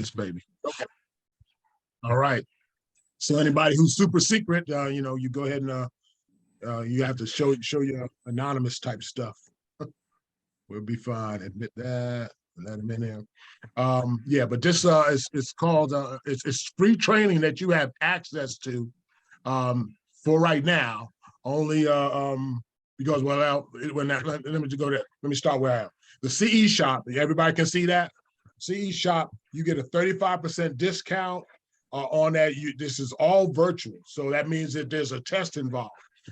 this baby. Okay. All right. So anybody who's super secret, you go ahead and you have to show your anonymous type stuff. We'll be fine. Admit that. Let them in there. Yeah, but this it's called it's free training that you have access to for right now. Only because let me just go there. Let me start where I am. The CE shop. Everybody can see that. CE shop. You get a 35% discount on that. This is all virtual, so that means that there's a test involved.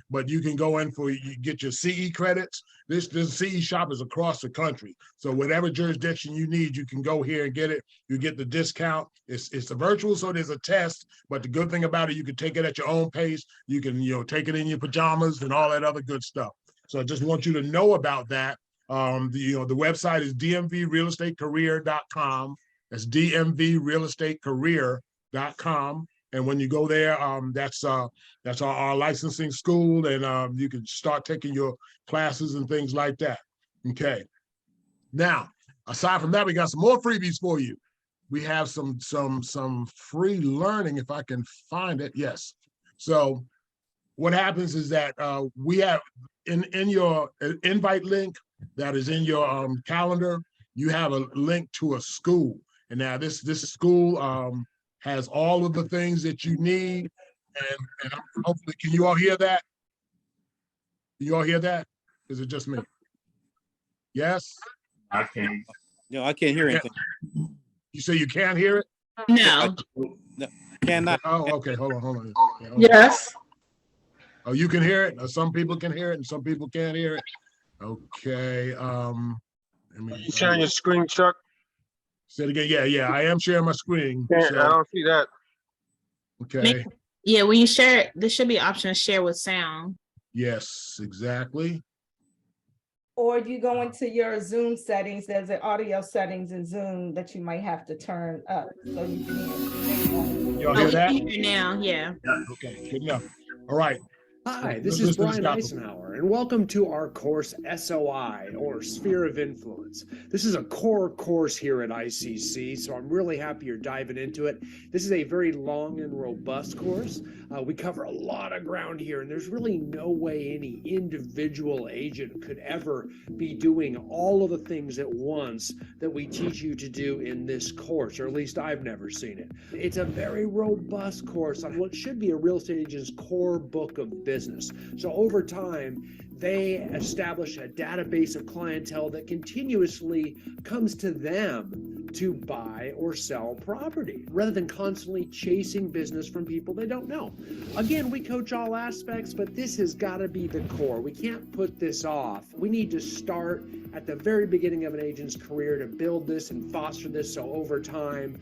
But you can go in you get your CE credits. This CE shop is across the country. So whatever jurisdiction you need, you can go here and get it. You get the discount. It's a virtual, so there's a test. But the good thing about it, you can take it at your own pace. You can take it in your pajamas and all that other good stuff. So I just want you to know about that. The website is dmvrealestatecareer.com. That's dmvrealestatecareer.com. And when you go there, that's our licensing school, and you can start taking your classes and things like that. Okay. Now, aside from that, we got some more freebies for you. We have some free learning, if I can find it. Yes. So what happens is that we have in your invite link that is in your calendar, you have a link to a school. And now this school has all of the things that you need, and hopefully, can you all hear that? Can you all hear that? Is it just me? Yes? I can. No, I can't hear anything. You say you can't hear it? No. No, cannot. Oh, okay, hold on. Yes. Oh, you can hear it? Some people can hear it and some people can't hear it. Okay, You sharing your screen, Chuck? say it again. Yeah, I am sharing my screen. I So, don't see that. okay, Yeah, when you share it, there should be an option to share with sound. yes, exactly. Or you go into your Zoom settings, there's an audio settings in Zoom that you might have to turn up so you can hear. Y'all hear that? Hear now, yeah. Okay, good enough. All right. Hi, this is Brian Eisenhower, and welcome to our course SOI, or Sphere of Influence. This is a core course here at ICC, so I'm really happy you're diving into it. This is a very long and robust course. We cover a lot of ground here, and there's really no way any individual agent could ever be doing all of the things at once that we teach you to do in this course, or at least I've never seen it. It's a very robust course on what should be a real estate agent's core book of business. So over time, they establish a database of clientele that continuously comes to them to buy or sell property, rather than constantly chasing business from people they don't know. Again, we coach all aspects, but this has got to be the core. We can't put this off. We need to start at the very beginning of an agent's career to build this and foster this, so over time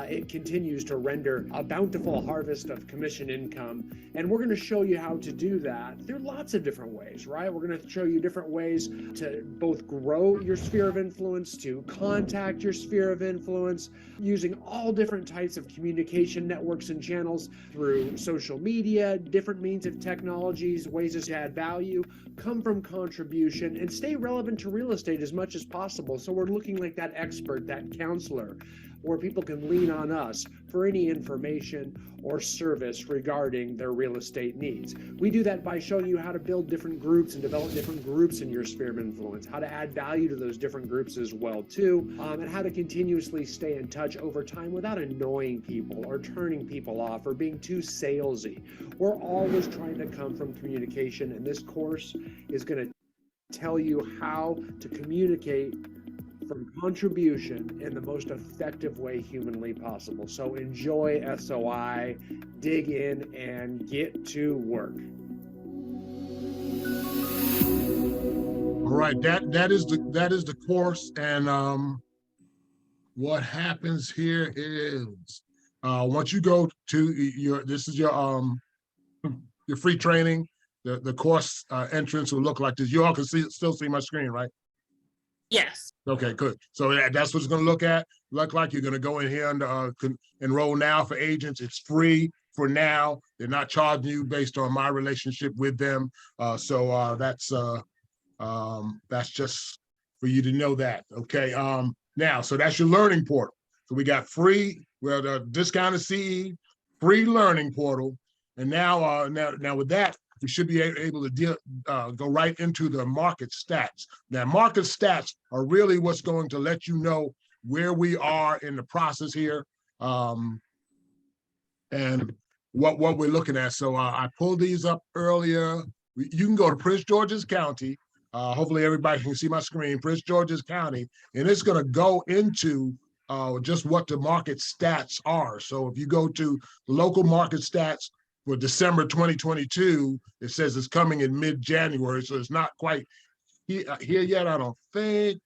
it continues to render a bountiful harvest of commission income. And we're going to show you how to do that. There are lots of different ways, right? We're going to show you different ways to both grow your sphere of influence, to contact your sphere of influence, using all different types of communication networks and channels through social media, different means of technologies, ways to add value, come from contribution, and stay relevant to real estate as much as possible. So we're looking like that expert, that counselor, where people can lean on us for any information or service regarding their real estate needs. We do that by showing you how to build different groups and develop different groups in your sphere of influence, how to add value to those different groups as well too, and how to continuously stay in touch over time without annoying people or turning people off or being too salesy. We're always trying to come from communication, and this course is going to tell you how to communicate from contribution in the most effective way humanly possible. So enjoy SOI, dig in, and get to work. All right, that is the course, and what happens here is once you go to your free training, the course entrance will look like this. You all can still see my screen, right? Yes. Okay, good. So that's what it's going to look like. You're going to go in here and enroll now for agents. It's free for now. They're not charging you based on my relationship with them. So that's just for you to know that. Okay. Now, so that's your learning portal. So we got free, well, the discounted CE, free learning portal. And now, now with that, we should be able to go right into the market stats. Now, market stats are really what's going to let you know where we are in the process here, and what we're looking at. So I pulled these up earlier. You can go to Prince George's County. Hopefully everybody can see my screen, Prince George's County, and it's going to go into just what the market stats are. So if you go to the local market stats for December 2022, it says it's coming in mid-January, so it's not quite here yet, I don't think.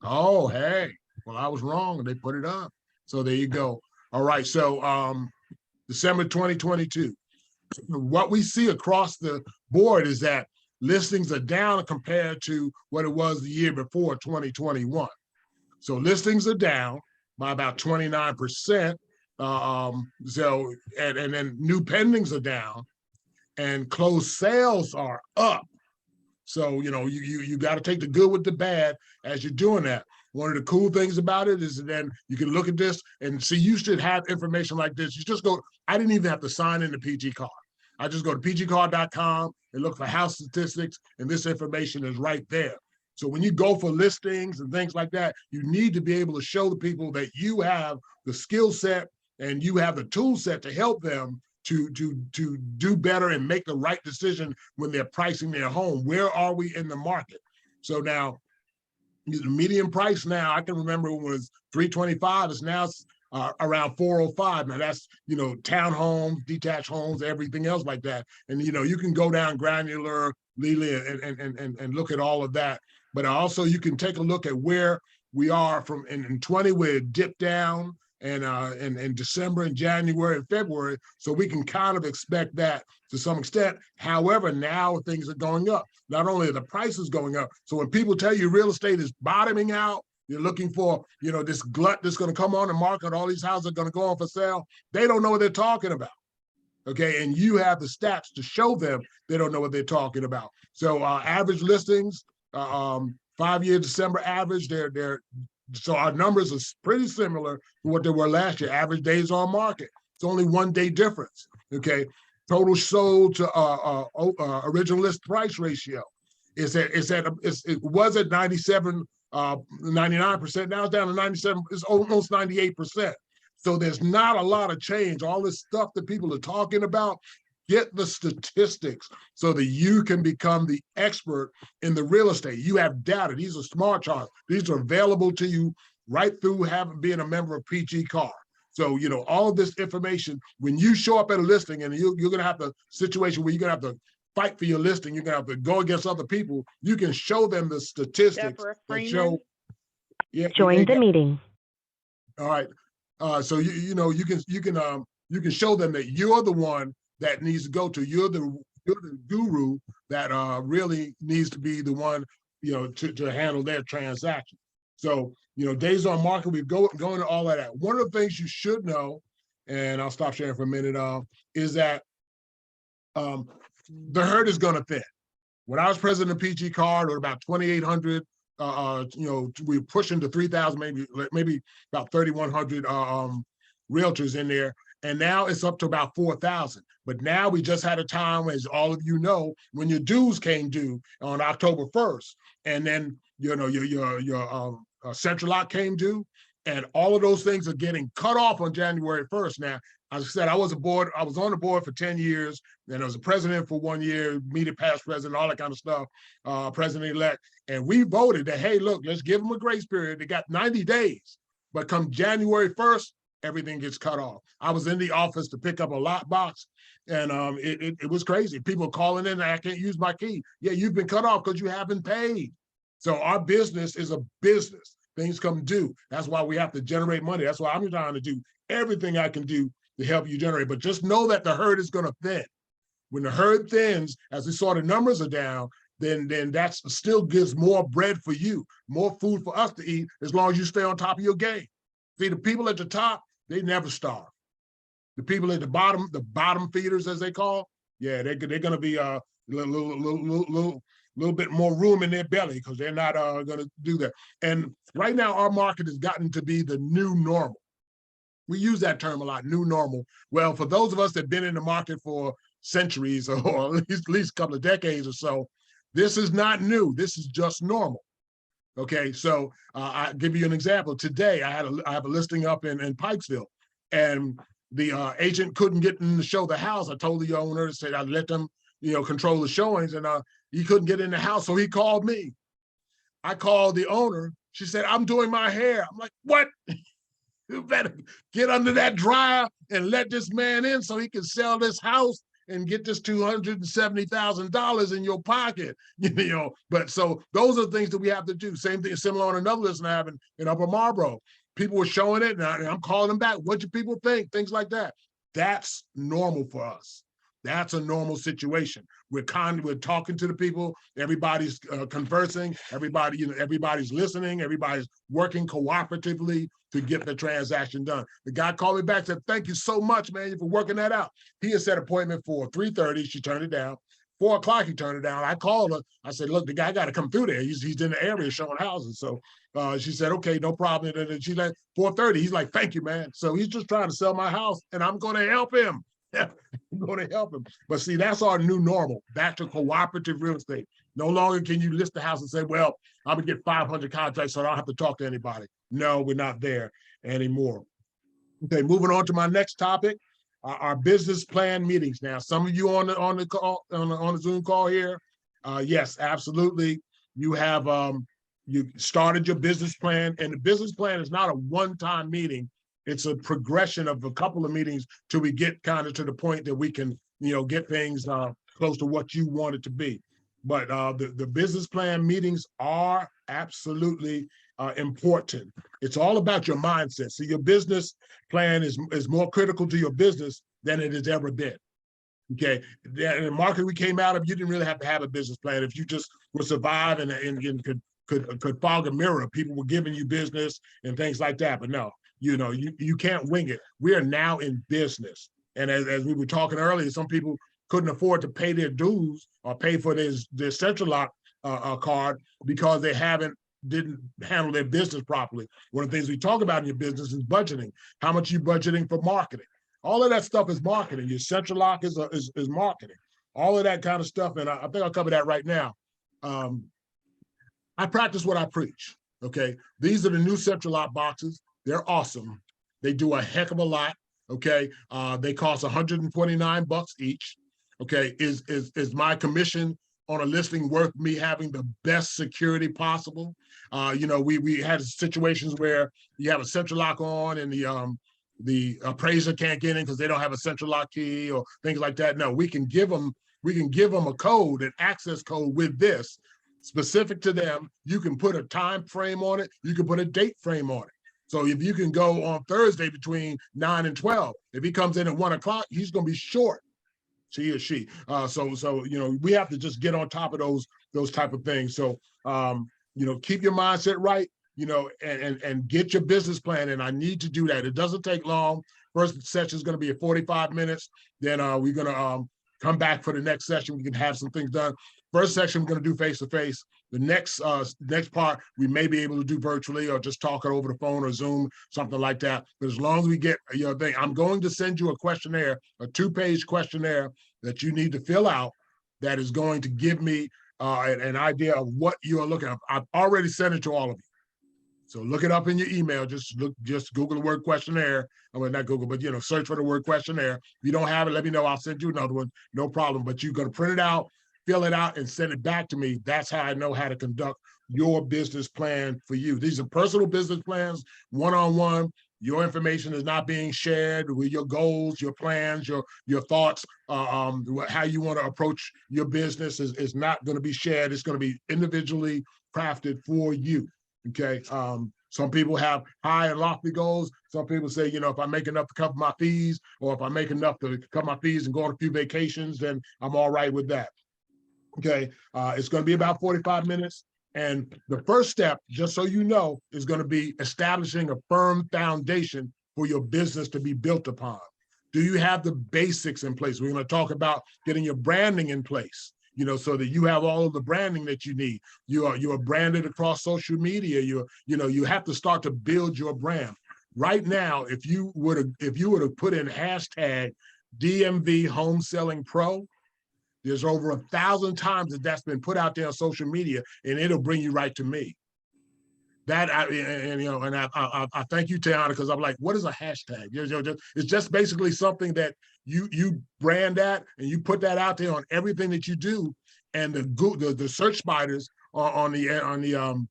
Oh, hey, well, I was wrong, and they put it up. So there you go. All right, so December 2022. What we see across the board is that listings are down compared to what it was the year before, 2021. So listings are down by about 29%. So and then new pendings are down, and closed sales are up. So you got to take the good with the bad as you're doing that. One of the cool things about it is then you can look at this and see, you should have information like this. You just go, I didn't even have to sign in the PG card. I just go to pgcard.com and look for house statistics, and this information is right there. So when you go for listings and things like that, you need to be able to show the people that you have the skill set and you have the tool set to help them to do better and make the right decision when they're pricing their home. Where are we in the market? So now, the median price now, I can remember when it was $325, it's now around $405. Now that's, townhomes, detached homes, everything else like that. And, you can go down granularly and look at all of that. But also you can take a look at where we are from in 20, where it dipped down, and in December and January and February. So we can kind of expect that to some extent. However, now things are going up. Not only are the prices going up, so when people tell you real estate is bottoming out, you're looking for, this glut that's going to come on the market, all these houses are going to go on for sale, they don't know what they're talking about. Okay, and you have the stats to show them they don't know what they're talking about. So average listings, 5-year December average, so our numbers are pretty similar to what they were last year. Average days on market, it's only 1 day difference. Okay, total sold to original list price ratio it was at 97, 99%. Now it's down to 97. It's almost 98%. So there's not a lot of change. All this stuff that people are talking about, get the statistics so that you can become the expert in the real estate. You have data. These are smart charts. These are available to you right through being a member of PG Card. So, all of this information, when you show up at a listing, and you're going to have the situation where you're going to have to fight for your listing, you're going to have to go against other people, you can show them the statistics that show. Yeah, Join the meeting. All right. So you can show them that you're the one that needs to go to. You're the guru that really needs to be the one to handle their transaction. So days on market, we've going to all of that. One of the things you should know, and I'll stop sharing for a minute, is that the herd is going to thin. When I was president of PG Card, or about 2,800. We're pushing to 3,000, maybe about 3,100 realtors in there. And now it's up to about 4,000. But now we just had a time, as all of you know, when your dues came due on October 1st. And then, your central lot came due. And all of those things are getting cut off on January 1st. Now, as I said, I was on the board for 10 years, and I was a president for 1 year, immediate past president, all that kind of stuff, president-elect. And we voted that, hey, look, let's give them a grace period. They got 90 days. But come January 1st, everything gets cut off. I was in the office to pick up a lot box, and it was crazy. People calling in, I can't use my key. Yeah, you've been cut off because you haven't paid. So our business is a business. Things come due. That's why we have to generate money. That's why I'm trying to do everything I can do to help you generate. But just know that the herd is going to thin. When the herd thins, as we saw the numbers are down, then that still gives more bread for you, more food for us to eat, as long as you stay on top of your game. See, the people at the top, they never starve. The people at the bottom feeders, as they call, yeah, they're going to be little little bit more room in their belly because they're not going to do that. And right now, our market has gotten to be the new normal. We use that term a lot, new normal. Well, for those of us that have been in the market for centuries or at least a couple of decades or so, this is not new. This is just normal. Okay, so I'll give you an example. Today, I have a listing up in Pikesville, and the agent couldn't get in to show the house. I told the owner, said I'd let them, control the showings, and he couldn't get in the house, so he called me. I called the owner. She said, "I'm doing my hair." I'm like, "What? You better get under that dryer and let this man in so he can sell this house and get this $270,000 in your pocket." But so those are the things that we have to do. Same thing, similar on another list I have in Upper Marlboro. People were showing it, and I'm calling them back. What do people think? Things like that. That's normal for us. That's a normal situation. We're talking to the people. Everybody's conversing. Everybody's listening. Everybody's working cooperatively to get the transaction done. The guy called me back and said, "Thank you so much, man, for working that out." He had set an appointment for 3:30. She turned it down. 4 o'clock, he turned it down. I called her. I said, "Look, the guy got to come through there. He's in the area showing houses." So she said, "Okay, no problem." And then she's like, 4:30. He's like, "Thank you, man." So he's just trying to sell my house, and I'm going to help him. I'm going to help him. But see, that's our new normal. Back to cooperative real estate. No longer can you list the house and say, "Well, I'm going to get 500 contracts, so I don't have to talk to anybody." No, we're not there anymore. Okay, moving on to my next topic, our business plan meetings. Now, some of you on the Zoom call here, yes, absolutely. You have you started your business plan, and the business plan is not a one-time meeting. It's a progression of a couple of meetings till we get kind of to the point that we can, get things close to what you want it to be. But the business plan meetings are absolutely important. It's all about your mindset. So your business plan is more critical to your business than it has ever been. Okay, in the market we came out of, you didn't really have to have a business plan. If you just would survive and could fog a mirror, people were giving you business and things like that. But no, you can't wing it. We are now in business, and as we were talking earlier, some people couldn't afford to pay their dues or pay for their Central Lock card because they didn't handle their business properly. One of the things we talk about in your business is budgeting. How much you budgeting for marketing? All of that stuff is marketing. Your Central Lock is marketing. All of that kind of stuff, and I think I'll cover that right now. I practice what I preach. Okay, these are the new Central Lock boxes. They're awesome. They do a heck of a lot. Okay, they cost $129 each. Okay, is my commission on a listing worth me having the best security possible? We had situations where you have a Central Lock on and the appraiser can't get in because they don't have a Central Lock key or things like that. No, we can give them a code, an access code with this specific to them. You can put a time frame on it. You can put a date frame on it. So if you can go on Thursday between 9 and 12, if he comes in at 1 o'clock, he's going to be short. He or she. So we have to just get on top of those type of things. So keep your mindset right, and get your business plan. And I need to do that. It doesn't take long. First session is going to be 45 minutes. Then we're going to come back for the next session. We can have some things done. First section, we're going to do face-to-face. The next part, we may be able to do virtually or just talk it over the phone or Zoom, something like that. But as long as we get your thing, I'm going to send you a questionnaire, a 2-page questionnaire that you need to fill out that is going to give me an idea of what you are looking at. I've already sent it to all of you. So look it up in your email. Just Google the word questionnaire. I mean, not Google, but search for the word questionnaire. If you don't have it, let me know. I'll send you another one. No problem. But you're going to print it out, fill it out, and send it back to me. That's how I know how to conduct your business plan for you. These are personal business plans, one-on-one. Your information is not being shared with your goals, your plans, your thoughts, how you want to approach your business is not going to be shared. It's going to be individually crafted for you. Okay. Some people have high and lofty goals. Some people say, if I make enough to cover my fees, or if I make enough to cover my fees and go on a few vacations, then I'm all right with that. Okay. It's going to be about 45 minutes. And the first step, just so you know, is going to be establishing a firm foundation for your business to be built upon. Do you have the basics in place? We're going to talk about getting your branding in place. so that you have all of the branding that you need. You are branded across social media. You have to start to build your brand. Right now, if you were to put in hashtag DMV Home Selling Pro, there's over 1,000 times that's been put out there on social media, and it'll bring you right to me. That I thank you, Tiana, because I'm like, what is a hashtag? It's just basically something that you brand that and you put that out there on everything that you do, and the search spiders on the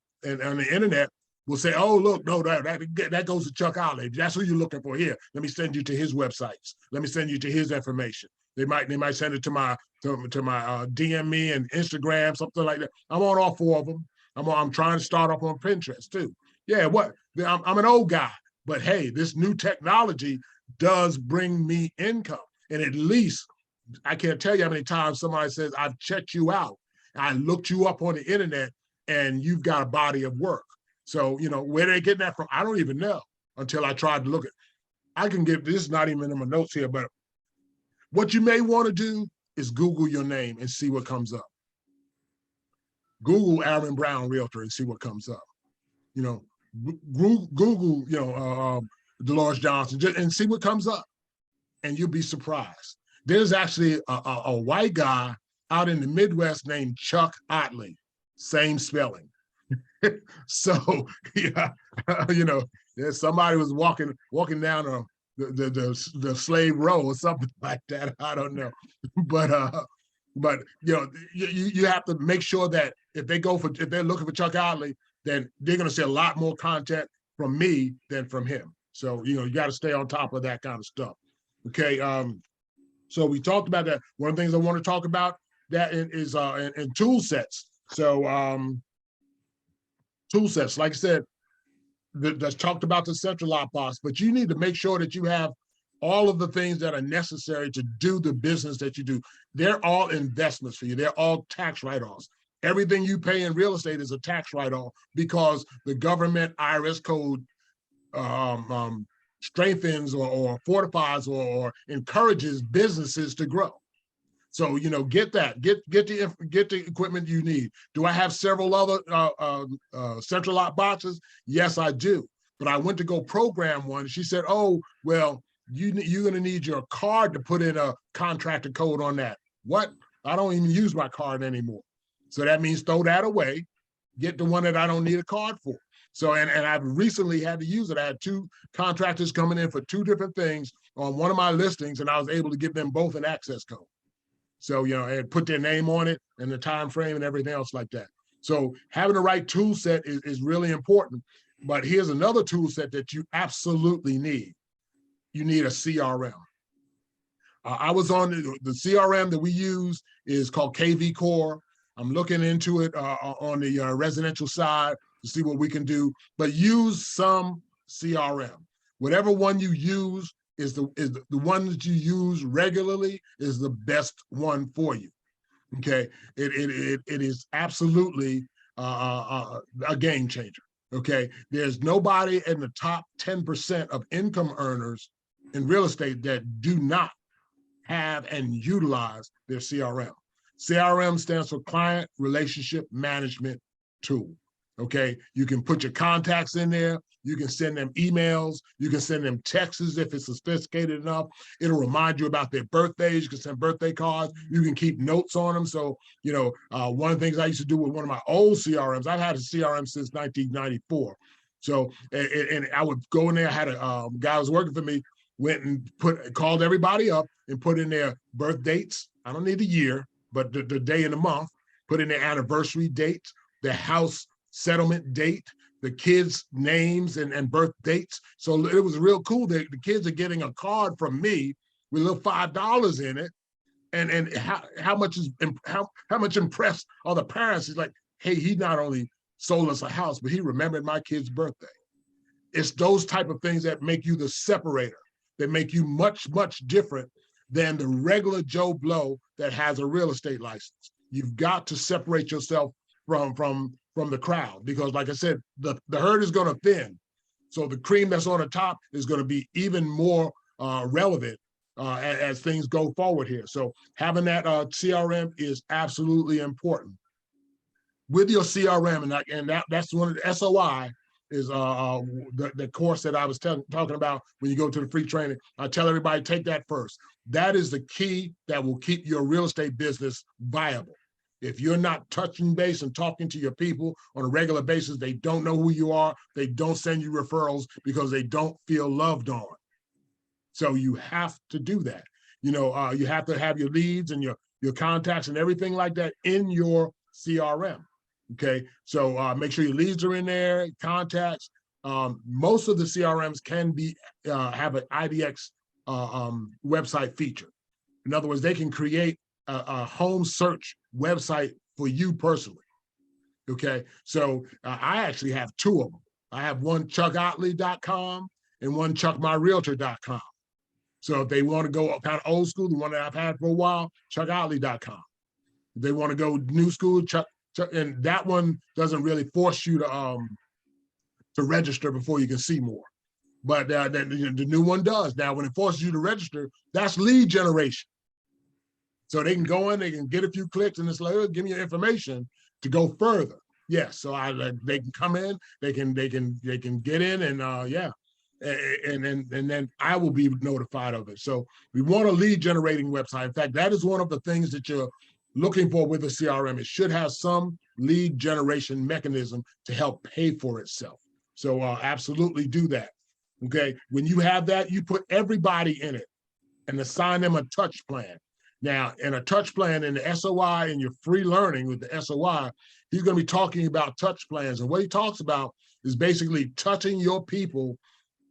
internet will say, oh, look, no, that goes to Chuck Outley. That's who you're looking for here. Let me send you to his websites. Let me send you to his information. They might send it to my DM me and Instagram, something like that. I'm on all 4 of them. I'm trying to start off on Pinterest too. Yeah, I'm an old guy, but hey, this new technology does bring me income. And at least I can't tell you how many times somebody says, I've checked you out. I looked you up on the internet and you've got a body of work. So, where they get that from, I don't even know until I tried to look at it. I can give, this is not even in my notes here, but what you may want to do is Google your name and see what comes up. Google Aaron Brown Realtor and see what comes up. Google, Dolores Johnson and see what comes up, and you'll be surprised. There's actually a white guy out in the Midwest named Chuck Otley, same spelling. So yeah, somebody was walking down the slave row or something like that. I don't know, but you have to make sure that if they're looking for Chuck Otley, then they're going to see a lot more content from me than from him. So you got to stay on top of that kind of stuff. Okay, so we talked about that. One of the things I want to talk about that is in tool sets. So tool sets, like I said, that's talked about the central lockbox, but you need to make sure that you have all of the things that are necessary to do the business that you do. They're all investments for you. They're all tax write-offs. Everything you pay in real estate is a tax write-off because the government IRS code strengthens or fortifies or encourages businesses to grow. So, get that, get the equipment you need. Do I have several other central lock boxes? Yes, I do. But I went to go program one. She said, oh, well, you're going to need your card to put in a contractor code on that. What? I don't even use my card anymore. So that means throw that away, get the one that I don't need a card for. So, and I've recently had to use it. I had 2 contractors coming in for 2 different things on one of my listings, and I was able to give them both an access code. So, and put their name on it and the time frame and everything else like that. So having the right tool set is really important. But here's another tool set that you absolutely need. You need a CRM. I was on the CRM that we use is called KV Core. I'm looking into it on the residential side to see what we can do, but use some CRM. Whatever one you use is the one that you use regularly is the best one for you. Okay, it is absolutely a game changer. Okay, there's nobody in the top 10% of income earners in real estate that do not have and utilize their CRM. CRM stands for Client Relationship Management Tool. Okay, you can put your contacts in there. You can send them emails. You can send them texts if it's sophisticated enough. It'll remind you about their birthdays. You can send birthday cards. You can keep notes on them. So, one of the things I used to do with one of my old CRMs, I've had a CRM since 1994. So, and I would go in there. I had a guy who was working for me, went and called everybody up and put in their birth dates. I don't need the year, but the day and the month, put in their anniversary dates, their house settlement date, the kids' names and birth dates. So it was real cool that the kids are getting a card from me with a little $5 in it. And how much impressed are the parents? It's like, hey, he not only sold us a house, but he remembered my kid's birthday. It's those type of things that make you the separator, that make you much, much different than the regular Joe Blow that has a real estate license. You've got to separate yourself from the crowd, because like I said, the herd is going to thin. So the cream that's on the top is going to be even more relevant as things go forward here. So having that CRM is absolutely important. With your CRM, that's one of the SOI is the course that I was talking about when you go to the free training. I tell everybody, take that first. That is the key that will keep your real estate business viable. If you're not touching base and talking to your people on a regular basis, they don't know who you are. They don't send you referrals because they don't feel loved on. So you have to do that. You have to have your leads and your contacts and everything like that in your CRM. Okay, so make sure your leads are in there, contacts. Most of the CRMs can have an IDX website feature. In other words, they can create a home search website for you personally. Okay, so I actually have two of them. I have one chuckotley.com and one chuckmyrealtor.com. So if they want to go kind of old school, the one that I've had for a while, chuckotley.com. If they want to go new school, and that one doesn't really force you to register before you can see more. But the new one does. Now, when it forces you to register, that's lead generation. So they can go in, they can get a few clicks, and it's like, oh, give me your information to go further. Yes, so they can come in, they can get in, and yeah, and then I will be notified of it. So we want a lead generating website. In fact, that is one of the things that you're looking for with a CRM. It should have some lead generation mechanism to help pay for itself. So absolutely do that. Okay, when you have that, you put everybody in it and assign them a touch plan. Now, in a touch plan in the SOI and your free learning with the SOI, he's going to be talking about touch plans. And what he talks about is basically touching your people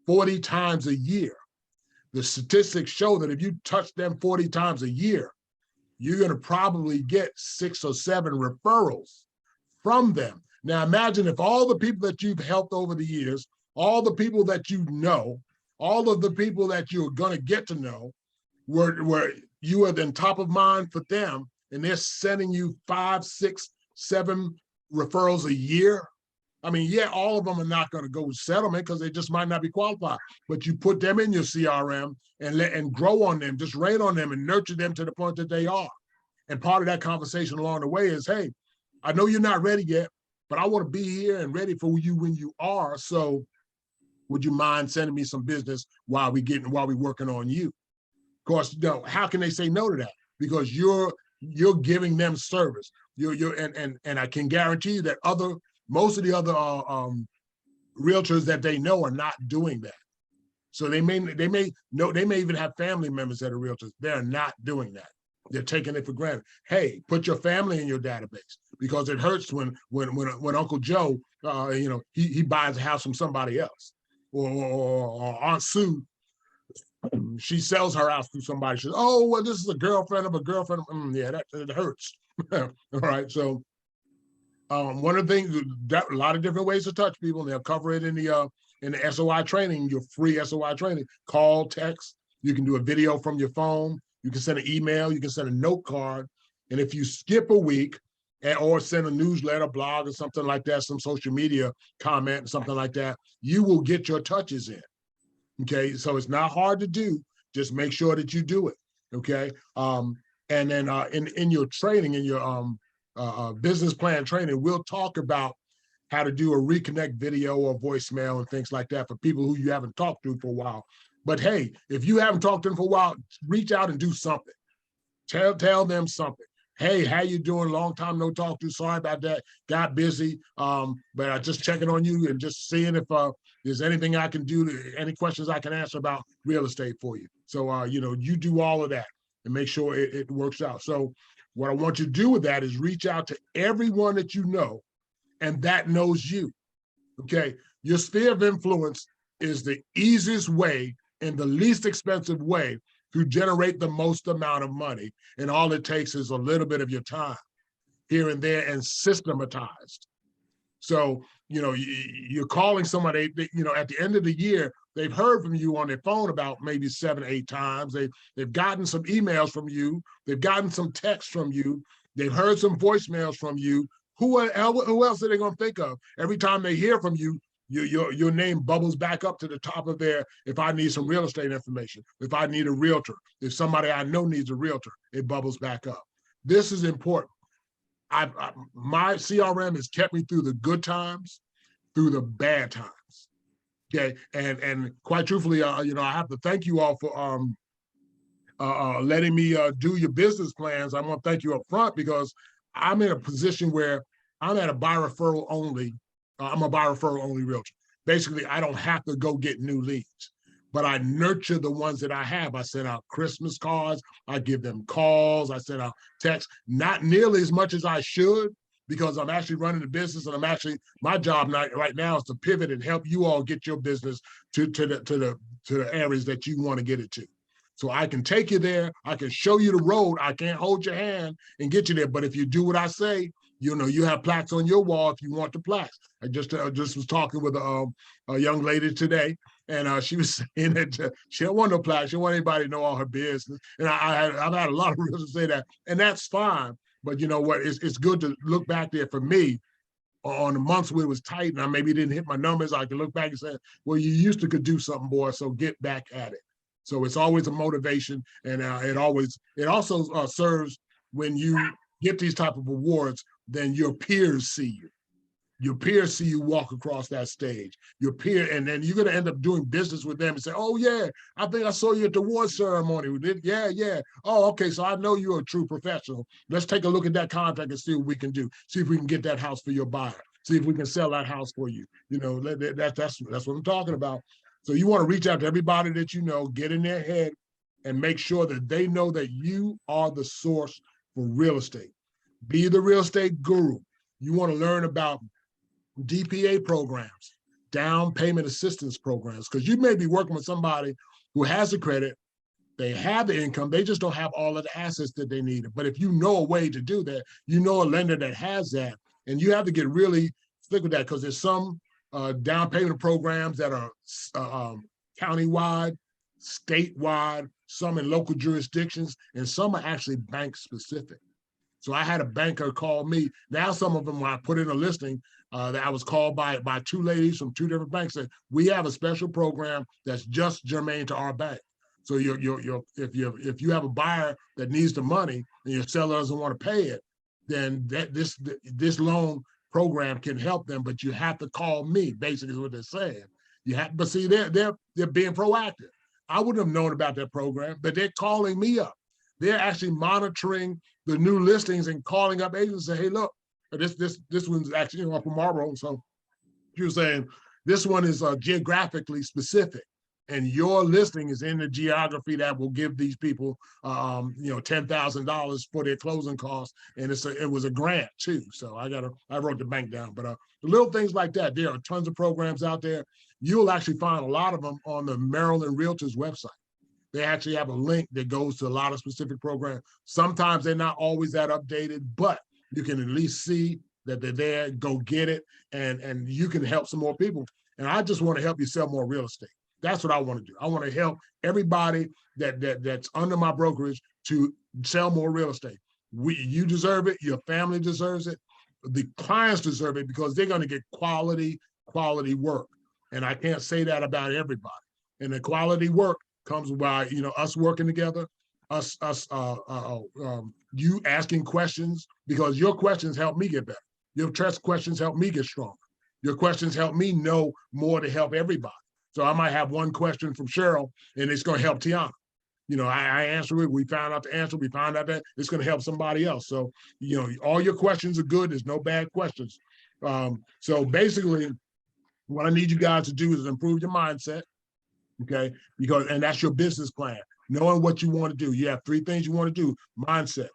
40 times a year. The statistics show that if you touch them 40 times a year, you're going to probably get 6 or 7 referrals from them. Now, imagine if all the people that you've helped over the years, all the people that you know, all of the people that you're going to get to know, were you are then top of mind for them, and they're sending you 5, 6, 7 referrals a year. I mean, yeah, all of them are not going to go settlement because they just might not be qualified. But you put them in your CRM and grow on them, just rain on them and nurture them to the point that they are. And part of that conversation along the way is, hey, I know you're not ready yet, but I want to be here and ready for you when you are. So would you mind sending me some business while we're working on you? Of course, how can they say no to that? Because you're giving them service. And I can guarantee you that most of the other realtors that they know are not doing that. So they may even have family members that are realtors. They're not doing that. They're taking it for granted. Hey, put your family in your database, because it hurts when Uncle Joe, he buys a house from somebody else, or Aunt Sue, she sells her house to somebody. She says, oh, well, this is a girlfriend of a girlfriend. Yeah, that hurts. All right, so one of the things, a lot of different ways to touch people, and they'll cover it in the SOI training, your free SOI training. Call, text. You can do a video from your phone. You can send an email. You can send a note card. And if you skip a week, or send a newsletter, blog, or something like that, some social media comment, something like that, you will get your touches in. Okay, so it's not hard to do. Just make sure that you do it. Okay, and then in your training, in your business plan training, we'll talk about how to do a reconnect video or voicemail and things like that for people who you haven't talked to for a while. But hey, if you haven't talked to them for a while, reach out and do something. Tell them something. Hey, how you doing? Long time no talk to. Sorry about that. Got busy. But I just checking on you and just seeing if there's anything I can do, any questions I can answer about real estate for you. So you do all of that and make sure it works out. So what I want you to do with that is reach out to everyone that you know and that knows you. Okay. Your sphere of influence is the easiest way and the least expensive way to generate the most amount of money. And all it takes is a little bit of your time here and there, and systematized. So, you're calling somebody, at the end of the year, they've heard from you on their phone about maybe 7 or 8 times. They've gotten some emails from you. They've gotten some texts from you. They've heard some voicemails from you. Who else are they going to think of? Every time they hear from you, your name bubbles back up to the top of there. If I need some real estate information, if I need a realtor, if somebody I know needs a realtor, it bubbles back up. This is important. My CRM has kept me through the good times, through the bad times. Okay, and quite truthfully, I have to thank you all for letting me do your business plans. I want to thank you up front because I'm in a position where I'm at a buy referral only. I'm a buy referral only realtor. Basically, I don't have to go get new leads, but I nurture the ones that I have. I send out Christmas cards. I give them calls. I send out texts, not nearly as much as I should, because I'm actually running the business, and my job right now is to pivot and help you all get your business to the areas that you want to get it to. So I can take you there. I can show you the road. I can't hold your hand and get you there. But if you do what I say, you have plaques on your wall if you want the plaques. I just was talking with a young lady today, and she was saying that she don't want no plaques. She don't want anybody to know all her business. And I've had a lot of realtors say that, and that's fine. But you know what? It's good to look back there for me on the months where it was tight and I maybe didn't hit my numbers. I can look back and say, well, you used to could do something, boy, so get back at it. So it's always a motivation, and it also serves when you get these type of awards, then your peers see you. Your peers see you walk across that stage. And then you're going to end up doing business with them and say, oh, yeah, I think I saw you at the award ceremony. Yeah. Oh, okay, so I know you're a true professional. Let's take a look at that contract and see what we can do. See if we can get that house for your buyer. See if we can sell that house for you. That's what I'm talking about. So you want to reach out to everybody that you know, get in their head, and make sure that they know that you are the source for real estate. Be the real estate guru. You want to learn about DPA programs, down payment assistance programs, because you may be working with somebody who has the credit, they have the income, they just don't have all of the assets that they need. But if you know a way to do that, you know a lender that has that, and you have to get really slick with that, because there's some down payment programs that are countywide, statewide, some in local jurisdictions, and some are actually bank specific. So I had a banker call me. Now some of them, when I put in a listing, that I was called by two ladies from two different banks, said, we have a special program that's just germane to our bank. So if you have a buyer that needs the money and your seller doesn't want to pay it, then this loan program can help them, but you have to call me, basically is what they're saying. But see, they're being proactive. I wouldn't have known about that program, but they're calling me up. They're actually monitoring the new listings and calling up agents and say, hey, look, this one's actually off of Marlboro. So you're saying this one is geographically specific, and your listing is in the geography that will give these people, $10,000 for their closing costs, and it was a grant too. So I wrote the bank down. But the little things like that, there are tons of programs out there. You'll actually find a lot of them on the Maryland Realtors website. They actually have a link that goes to a lot of specific programs. Sometimes they're not always that updated, but you can at least see that they're there, go get it, and you can help some more people. And I just want to help you sell more real estate. That's what I want to do. I want to help everybody that's under my brokerage to sell more real estate. You deserve it. Your family deserves it. The clients deserve it, because they're going to get quality work. And I can't say that about everybody. And the quality work comes by us working together, you asking questions, because your questions help me get better. Your trust questions help me get stronger. Your questions help me know more to help everybody. So I might have one question from Cheryl, and it's going to help Tiana. I answer it. We found out the answer. We found out that it's going to help somebody else. So all your questions are good. There's no bad questions. So basically, what I need you guys to do is improve your mindset. Okay, and that's your business plan. Knowing what you want to do. You have 3 things you want to do: mindset,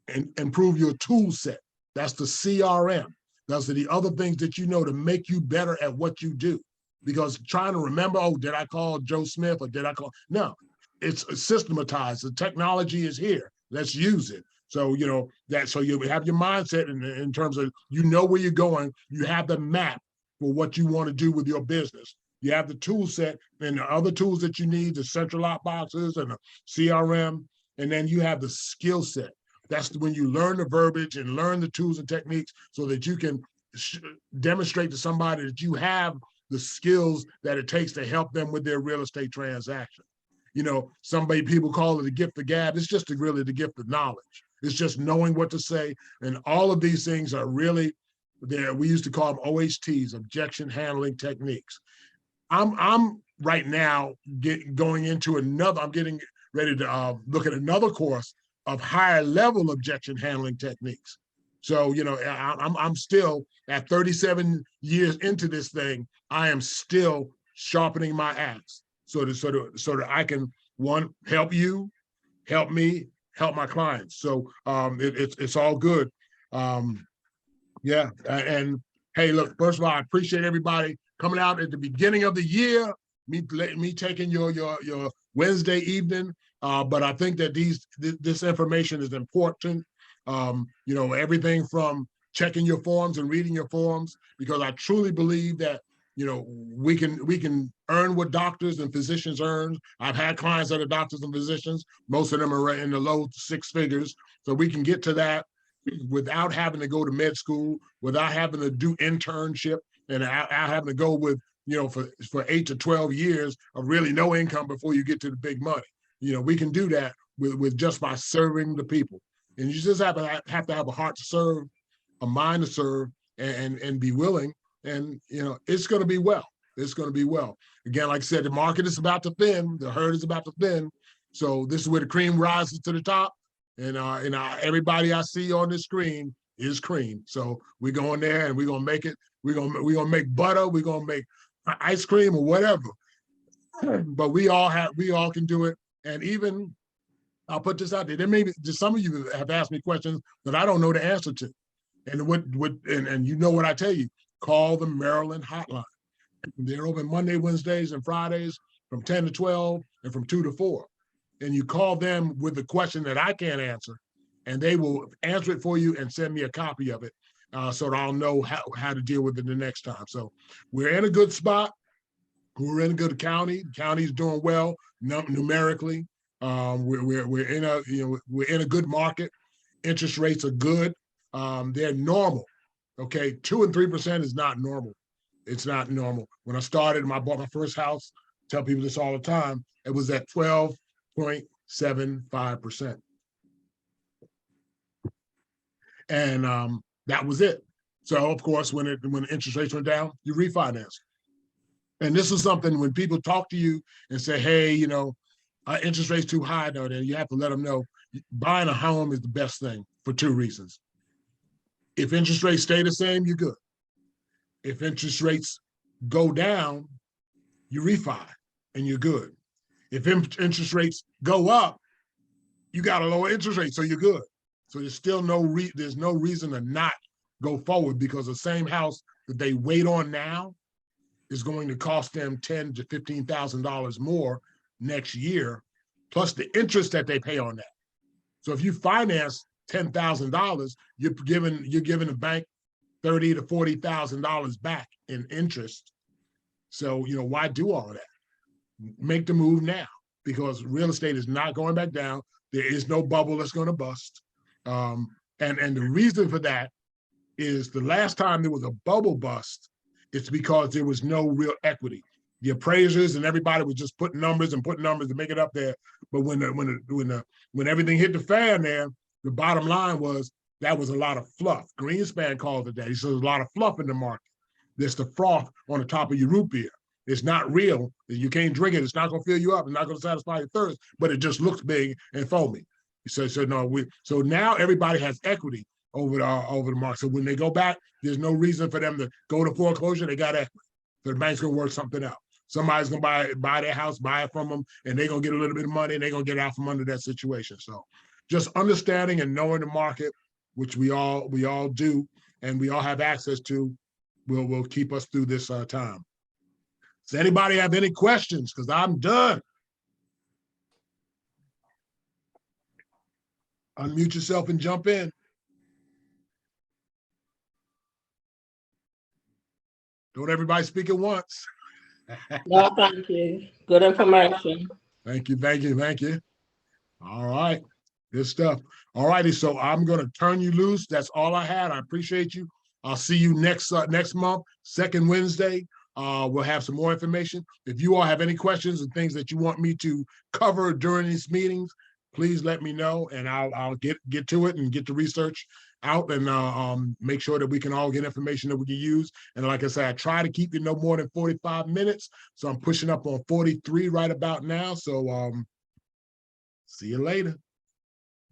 and improve your tool set. That's the CRM. Those are the other things that you know to make you better at what you do. Because trying to remember, oh, did I call Joe Smith or did I call? No, it's systematized. The technology is here. Let's use it. So so you have your mindset in terms of where you're going. You have the map for what you want to do with your business. You have the tool set and the other tools that you need, the central lock boxes and the CRM, and then you have the skill set. That's when you learn the verbiage and learn the tools and techniques so that you can demonstrate to somebody that you have the skills that it takes to help them with their real estate transaction. You know, people call it a gift of gab. It's just really the gift of knowledge. It's just knowing what to say. And all of these things are really there. We used to call them OHTs, objection handling techniques. I'm right now going into another, I'm getting ready to look at another course of higher level objection handling techniques. So, you know, I'm still at 37 years into this thing, I am still sharpening my axe so that I can, one, help you, help me, help my clients. So it's all good. Yeah, and hey, look, first of all, I appreciate everybody coming out at the beginning of the year, me taking your Wednesday evening. But I think that this information is important. You know, everything from checking your forms and reading your forms, because I truly believe that, you know, we can earn what doctors and physicians earn. I've had clients that are doctors and physicians. Most of them are in the low 6 figures. So we can get to that without having to go to med school, without having to do internship, and out having to go with, you know, for 8 to 12 years of really no income before you get to the big money. You know, we can do that with just by serving the people. And you just have to have a heart to serve, a mind to serve, and be willing. And, you know, it's going to be well. It's going to be well. Again, like I said, the market is about to thin. The herd is about to thin. So this is where the cream rises to the top. And everybody I see on this screen is cream. So we're going there and we're going to make it. We're going to make butter. We're going to make ice cream or whatever. But we all can do it. And even, I'll put this out there. There may be some of you have asked me questions that I don't know the answer to. And and you know what I tell you, call the Maryland hotline. They're open Monday, Wednesdays, and Fridays from 10 to 12 and from 2 to 4. And you call them with the question that I can't answer, and they will answer it for you and send me a copy of it so that I'll know how to deal with it the next time. So we're in a good spot. We're in a good county. The county's doing well numerically. We're in a good market. Interest rates are good. They're normal. Okay, 2 and 3% is not normal. It's not normal. When I started, I bought my first house. Tell people this all the time. It was at 12.75%, and that was it. So of course, when interest rates went down, you refinance. And this is something when people talk to you and say, "Hey, you know, interest rates too high," though, then you have to let them know buying a home is the best thing for 2 reasons. If interest rates stay the same, you're good. If interest rates go down, you refi and you're good. If interest rates go up, you got a lower interest rate, so you're good. So there's still there's no reason to not go forward, because the same house that they wait on now is going to cost them $10,000 to $15,000 more next year, plus the interest that they pay on that. So if you finance $10,000, you're giving the bank $30,000 to $40,000 back in interest. So, you know, why do all of that? Make the move now, because real estate is not going back down. There is no bubble that's going to bust. And the reason for that is the last time there was a bubble bust, it's because there was no real equity. The appraisers and everybody was just putting numbers and to make it up there. But when everything hit the fan there, the bottom line was that was a lot of fluff. Greenspan called it that. He said there's a lot of fluff in the market. There's the froth on the top of your root beer. It's not real. You can't drink it. It's not going to fill you up. It's not going to satisfy your thirst, but it just looks big and foamy. So now everybody has equity over the market. So when they go back, there's no reason for them to go to foreclosure. They got equity. So the bank's going to work something out. Somebody's going to buy their house, buy it from them, and they're going to get a little bit of money, and they're going to get out from under that situation. So just understanding and knowing the market, which we all do, and we all have access to, will keep us through this time. Does anybody have any questions? Because I'm done. Unmute yourself and jump in. Don't everybody speak at once. No, thank you. Good information. Thank you. All right, good stuff. All righty, so I'm going to turn you loose. That's all I had. I appreciate you. I'll see you next month, second Wednesday. we'll have some more information. If you all have any questions and things that you want me to cover during these meetings, please let me know, and I'll get to it and get the research out and make sure that we can all get information that we can use. And like I said, I try to keep you no more than 45 minutes. So I'm pushing up on 43 right about now. So see you later.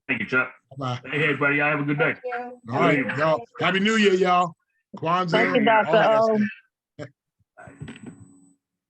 Thank you, Chuck. Bye. Hey, everybody, y'all have a good day. Thank you. All right, y'all. Happy New Year, y'all. Kwanzaa. Thank you, Dr. all that O. stuff.